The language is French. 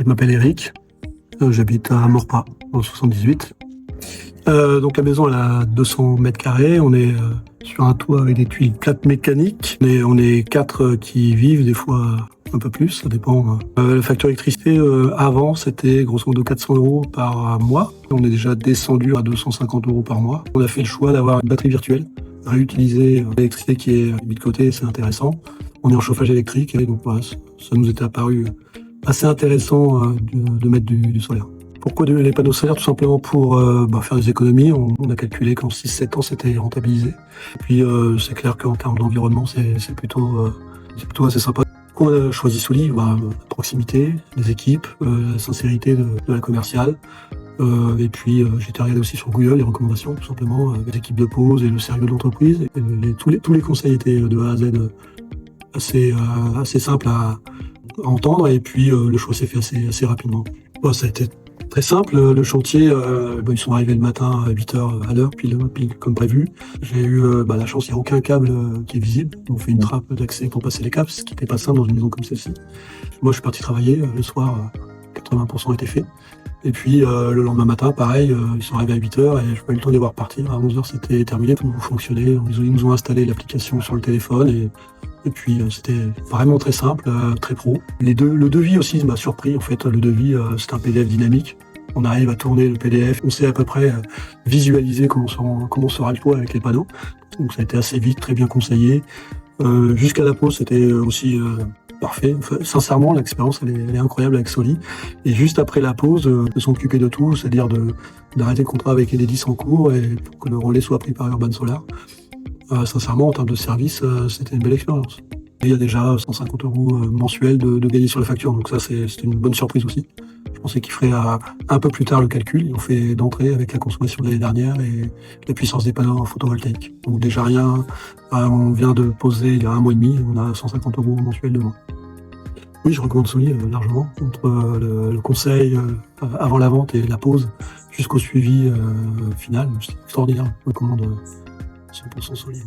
Je m'appelle Eric, j'habite à Maurepas, dans le 78. Donc la maison elle a 200 mètres carrés, on est sur un toit avec des tuiles plates mécaniques. On est 4 qui vivent, des fois un peu plus, ça dépend. La facture d'électricité avant c'était grosso modo 400 € par mois. On est déjà descendu à 250 € par mois. On a fait le choix d'avoir une batterie virtuelle, réutiliser l'électricité qui est mise de côté, c'est intéressant. On est en chauffage électrique et donc voilà, ça nous était apparu assez intéressant de mettre du solaire. Pourquoi les panneaux solaires? Tout simplement pour faire des économies. On a calculé qu'en 6-7 ans, c'était rentabilisé. Et puis, c'est clair qu'en termes d'environnement, c'est plutôt assez sympa. Pourquoi on a choisi Soli? La proximité, les équipes, la sincérité de la commerciale. Et puis, j'ai été regardé aussi sur Google, les recommandations, tout simplement, les équipes de pause et le sérieux de l'entreprise. Tous les conseils étaient de A à Z assez simples à entendre. Et puis, le choix s'est fait assez rapidement. Ça a été très simple, le chantier, ils sont arrivés le matin à 8h à l'heure, pile comme prévu. J'ai eu la chance, il n'y a aucun câble qui est visible. On fait une trappe d'accès pour passer les câbles, ce qui n'était pas simple dans une maison comme celle-ci. Moi, je suis parti travailler, le soir, 80% était fait. Et puis, le lendemain matin, pareil, ils sont arrivés à 8h et je n'ai pas eu le temps de les voir partir. À 11h, c'était terminé, tout fonctionnait. Ils nous ont installé l'application sur le téléphone et puis c'était vraiment très simple, très pro. Le devis aussi m'a surpris en fait. Le devis, c'est un PDF dynamique. On arrive à tourner le PDF, on sait à peu près visualiser comment sera le toit avec les panneaux. Donc ça a été assez vite, très bien conseillé. Jusqu'à la pause, c'était aussi parfait. Enfin, sincèrement, l'expérience elle est incroyable avec Soli. Et juste après la pause, ils se sont occupés de tout, c'est-à-dire d'arrêter le contrat avec Enedis en cours et pour que le relais soit pris par Urban Solar. Sincèrement, en termes de service, c'était une belle expérience. Et il y a déjà 150 € mensuels de gagner sur la facture, donc ça c'est une bonne surprise aussi. Je pensais qu'ils feraient un peu plus tard le calcul. Ils ont fait d'entrée avec la consommation de l'année dernière et la puissance des panneaux photovoltaïques. Donc déjà rien, on vient de poser il y a 1 mois et demi, on a 150 € mensuels de moins. Oui, je recommande Soli largement, entre le conseil avant la vente et la pause jusqu'au suivi final, c'est extraordinaire. Je recommande 100% Soli. Oui.